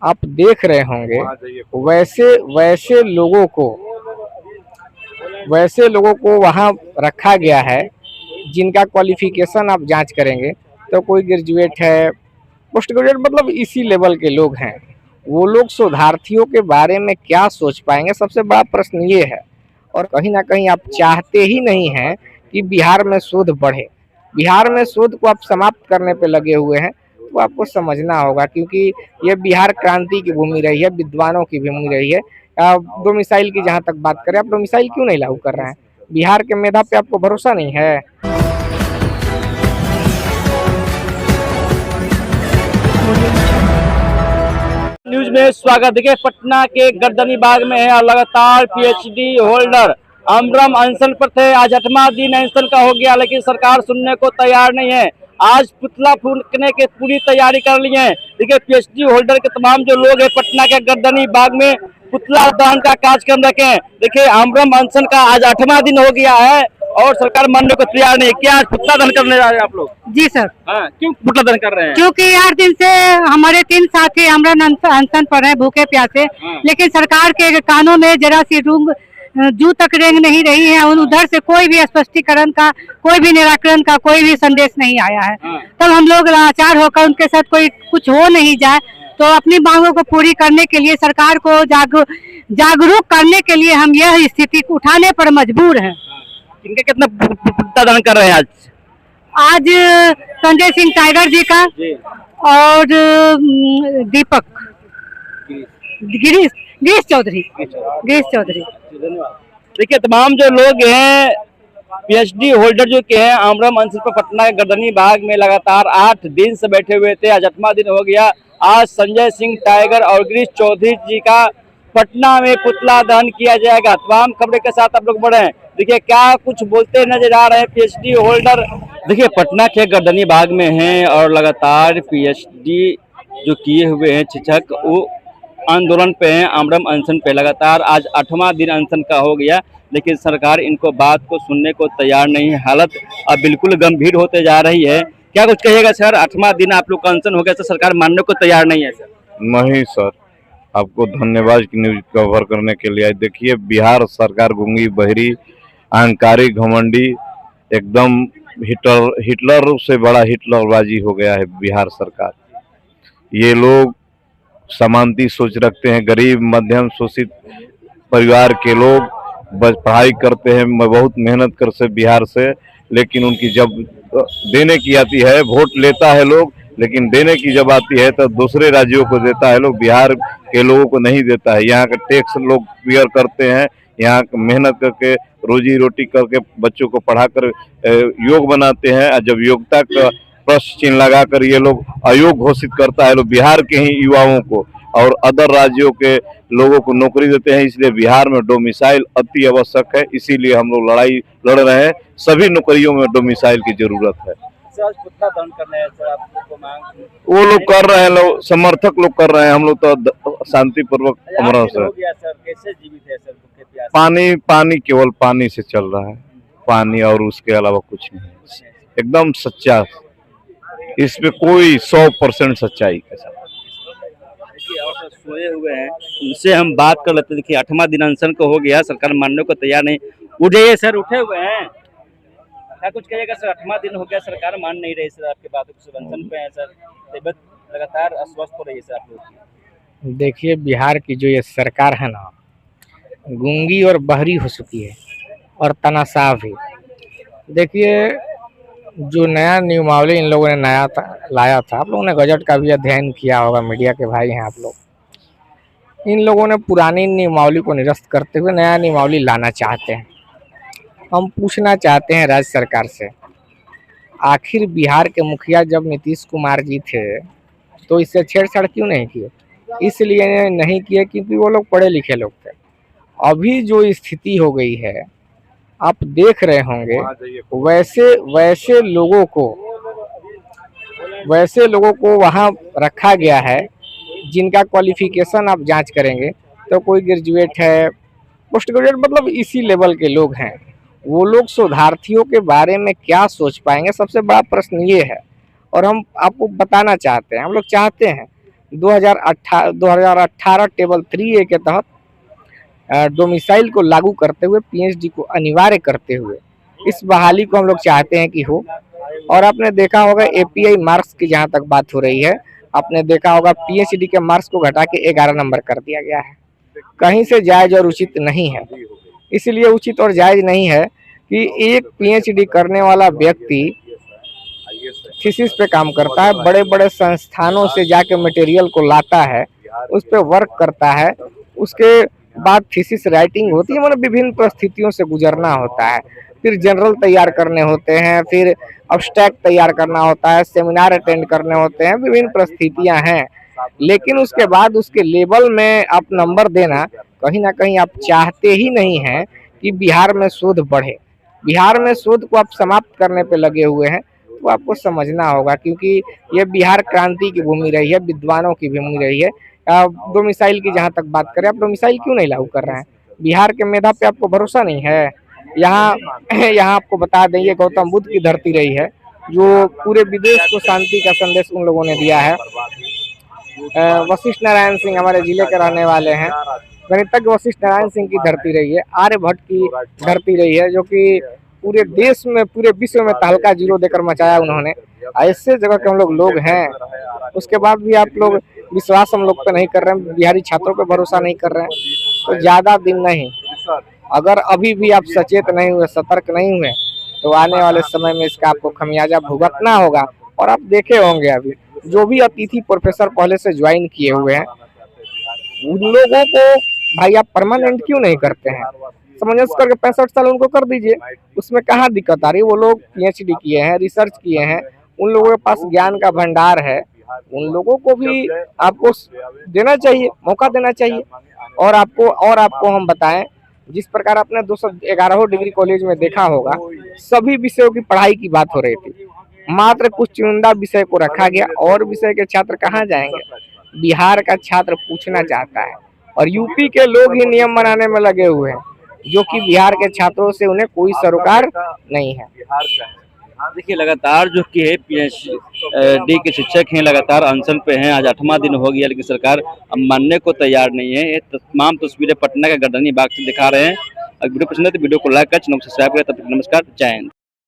आप देख रहे होंगे वैसे वैसे लोगों को वहाँ रखा गया है जिनका क्वालिफिकेशन आप जांच करेंगे तो कोई ग्रेजुएट है, पोस्ट ग्रेजुएट, मतलब इसी लेवल के लोग हैं। वो लोग शोधार्थियों के बारे में क्या सोच पाएंगे, सबसे बड़ा प्रश्न ये है। और कहीं ना कहीं आप चाहते ही नहीं हैं कि बिहार में शोध बढ़े। बिहार में शोध को आप समाप्त करने पे लगे हुए हैं, तो आपको समझना होगा, क्योंकि ये बिहार क्रांति की भूमि रही है, विद्वानों की भूमि रही है। डोमिसाइल की जहाँ तक बात करें, आप डोमिसाइल क्यों नहीं लागू कर रहे हैं? बिहार के मेधा पे आपको भरोसा नहीं है? न्यूज में स्वागत। देखिए, पटना के गर्दनी बाग में है और लगातार पीएचडी होल्डर अमरम अनशन पर थे। आज 8वां दिन अनशन का हो गया, लेकिन सरकार सुनने को तैयार नहीं है। आज पुतला फूंकने की पूरी तैयारी कर ली है। देखिए, पीएचडी होल्डर के तमाम जो लोग हैं पटना के गर्दनी बाग में पुतला दहन का कार्यक्रम रखे। देखिए, अमरम अनशन का आज 8वां दिन हो गया है और सरकार मानने को तैयार नहीं। क्या आज पुतला दहन करने जा रहे हैं आप लोग? जी सर। हाँ, क्यों पुतला दहन कर रहे हैं? क्योंकि 8 दिन से हमारे 3 साथी आमरण अनशन पर हैं, भूखे प्यासे। लेकिन सरकार के कानों में जरा सी रूंग जू तक रेंग नहीं रही है। उधर से कोई भी स्पष्टीकरण का, कोई भी निराकरण का कोई भी संदेश नहीं आया है। तब हम लोग लाचार होकर उनके साथ कोई कुछ हो नहीं जाए तो अपनी मांगों को पूरी करने के लिए, सरकार को जागरूक करने के लिए हम यह स्थिति उठाने पर मजबूर हैं। इनका कितना पुतला दहन कर रहे हैं आज? आज संजय सिंह टाइगर जी का और दीपक गिरीश चौधरी। देखिए, तमाम जो लोग हैं पीएचडी होल्डर जो के हैं आमरम अनशन पर पटना के गर्दनी बाग में लगातार 8 दिन से बैठे हुए थे। आज 8वां दिन हो गया। आज संजय सिंह टाइगर और गिरीश चौधरी जी का पटना में पुतला दहन किया जाएगा। तमाम खबरें के साथ आप लोग बढ़े हैं। देखिए, क्या कुछ बोलते नजर आ रहे हैं पीएचडी होल्डर। देखिए, पटना के गर्दनी बाग में हैं और लगातार पीएचडी जो किए हुए हैं शिक्षक वो आंदोलन पे हैं, आमरम अनशन पे। लगातार आज 8वां दिन अनशन का हो गया, लेकिन सरकार इनको बात को सुनने को तैयार नहीं है। हालत अब बिल्कुल गंभीर होते जा रही है। क्या कुछ कहिएगा सर? 8वां दिन आप लोग का अनशन हो गया, तो सरकार मानने को तैयार नहीं है सर? नहीं सर, आपको धन्यवाद न्यूज कवर करने के लिए। देखिए, बिहार सरकार गूंगी, बहरी, अहंकारी, घमंडी, एकदम हिटलर से बड़ा हिटलरबाजी हो गया है बिहार सरकार। ये लोग समानती सोच रखते हैं। गरीब मध्यम शोषित परिवार के लोग पढ़ाई करते हैं, बहुत मेहनत कर से बिहार से, लेकिन उनकी जब देने की आती है, वोट लेता है लोग, लेकिन देने की जब आती है तो दूसरे राज्यों को देता है लोग, बिहार के लोगों को नहीं देता है। यहाँ का टैक्स लोग क्लियर करते हैं, यहाँ मेहनत करके रोजी रोटी करके बच्चों को पढ़ाकर योग बनाते हैं। और जब योग्यता का प्रश्न चिन्ह लगाकर ये लोग अयोग्य घोषित करता है लोग बिहार के ही युवाओं को, और अदर राज्यों के लोगों को नौकरी देते हैं। इसलिए बिहार में डोमिसाइल अति आवश्यक है। इसीलिए हम लोग लड़ाई लड़ रहे हैं। सभी नौकरियों में डोमिसाइल की जरूरत है। वो लोग कर रहे हैं, लोग समर्थक लोग कर रहे हैं। हम लोग तो शांति पूर्वक अमरों से पानी केवल पानी से चल रहा है, पानी और उसके अलावा कुछ नहीं। एकदम सच्चा, इस पे कोई 100% सच्चाई के साथ। सोए हुए हैं, उनसे हम बात कर लेते हैं। देखिए, 8वां दिन अनशन को हो गया, सरकार मानने को तैयार नहीं। उठे सर, उठे हुए हैं, क्या कुछ कहिएगा सर? 8वां दिन हो गया, सरकार मान नहीं रही सर आपकी बातों को। अनशन पे है सर, तबियत लगातार अस्वस्थ हो रही है सर आप लोग की। देखिए, बिहार की जो ये सरकार है ना, गूंगी और बहरी हो चुकी है और तनाशाह भी। देखिए, जो नया नियमावली इन लोगों ने लाया था, आप लोगों ने गजट का भी अध्ययन किया होगा, मीडिया के भाई हैं आप लोग। इन लोगों ने पुरानी नियमावली को निरस्त करते हुए नया नियमावली लाना चाहते हैं। हम पूछना चाहते हैं राज्य सरकार से, आखिर बिहार के मुखिया जब नीतीश कुमार जी थे तो इससे छेड़छाड़ क्यों नहीं किए? इसलिए नहीं किए क्योंकि वो लोग पढ़े लिखे लोग थे। अभी जो स्थिति हो गई है, आप देख रहे होंगे वैसे लोगों को वहाँ रखा गया है जिनका क्वालिफिकेशन आप जांच करेंगे तो कोई ग्रेजुएट है, पोस्ट ग्रेजुएट, मतलब इसी लेवल के लोग हैं। वो लोग शोधार्थियों के बारे में क्या सोच पाएंगे, सबसे बड़ा प्रश्न ये है। और हम आपको बताना चाहते हैं, हम लोग चाहते हैं 2018 टेबल 3A के तहत डोमिसाइल को लागू करते हुए पीएचडी को अनिवार्य करते हुए इस बहाली को हम लोग चाहते हैं कि हो। और आपने देखा होगा एपीआई मार्क्स की जहां तक बात हो रही है, आपने देखा होगा पीएचडी के मार्क्स को घटा के 11 नंबर कर दिया गया है। कहीं से जायज और उचित नहीं है। इसलिए उचित और जायज नहीं है कि एक पीएचडी करने वाला व्यक्ति थीसिस पे काम करता है, बड़े बड़े संस्थानों से जाके मटेरियल को लाता है, उस पे वर्क करता है, उसके बाद थीसिस राइटिंग होती है, मतलब विभिन्न परिस्थितियों से गुजरना होता है, फिर जनरल तैयार करने होते हैं, फिर अब्स्ट्रैक्ट तैयार करना होता है, सेमिनार अटेंड करने होते हैं, विभिन्न परिस्थितियां हैं। लेकिन उसके बाद उसके लेवल में आप नंबर देना, कहीं ना कहीं आप चाहते ही नहीं हैं कि बिहार में शोध बढ़े। बिहार में शोध को आप समाप्त करने पे लगे हुए हैं, तो आपको समझना होगा, क्योंकि ये बिहार क्रांति की भूमि रही है, विद्वानों की भूमि रही है। डोमिसाइल की जहाँ तक बात करें, आप डोमिसाइल क्यों नहीं लागू कर रहे हैं? बिहार के मेधा पे आपको भरोसा नहीं है? यहाँ यहाँ आपको बता दें, ये गौतम बुद्ध की धरती रही है, जो पूरे विदेश को शांति का संदेश उन लोगों ने दिया है। वशिष्ठ नारायण सिंह हमारे जिले के रहने वाले हैं, गणितज्ञ वशिष्ठ नारायण सिंह की धरती रही है, आर्यभट्ट की धरती रही है, जो कि पूरे देश में, पूरे विश्व में तहलका जीरो देकर मचाया उन्होंने। ऐसे जगह के हम लोग हैं, उसके बाद भी आप लोग विश्वास हम लोग पे नहीं कर रहे हैं, बिहारी छात्रों पे भरोसा नहीं कर रहे हैं। तो ज्यादा दिन नहीं, अगर अभी भी आप सचेत नहीं हुए, सतर्क नहीं हुए, तो आने वाले समय में इसका आपको खमियाजा भुगतना होगा। और आप देखे होंगे अभी जो भी अतिथि प्रोफेसर पहले से ज्वाइन किए हुए हैं, उन लोगों को भाई आप परमानेंट क्यों नहीं करते हैं? सामंजस्य करके 65 साल उनको कर दीजिए, उसमें कहाँ दिक्कत आ रही है? वो लोग पीएचडी किए हैं, रिसर्च किए हैं, उन लोगों के पास ज्ञान का भंडार है, उन लोगों को भी आपको देना चाहिए, मौका देना चाहिए। और आपको हम बताएं, जिस प्रकार आपने 211 डिग्री कॉलेज में देखा होगा, सभी विषयों की पढ़ाई की बात हो रही थी, मात्र कुछ चुनिंदा विषय को रखा गया। और विषय के छात्र कहाँ जाएंगे? बिहार का छात्र पूछना चाहता है, और यूपी के लोग ही नियम बनाने में लगे हुए हैं, जो कि बिहार के छात्रों से उन्हें कोई सरोकार नहीं है। देखिए, लगातार जो कि है पीएचडी के शिक्षक हैं, लगातार अनशन पे हैं। आज 8वां दिन हो गया, लेकिन सरकार अब मानने को तैयार नहीं है। ये तमाम तस्वीरें पटना के गर्दनी बाग से दिखा रहे हैं। अगर वीडियो पसंद है तो वीडियो को लाइक कर, चैनल को सब्सक्राइब करें। तब तक नमस्कार, जय हिंद।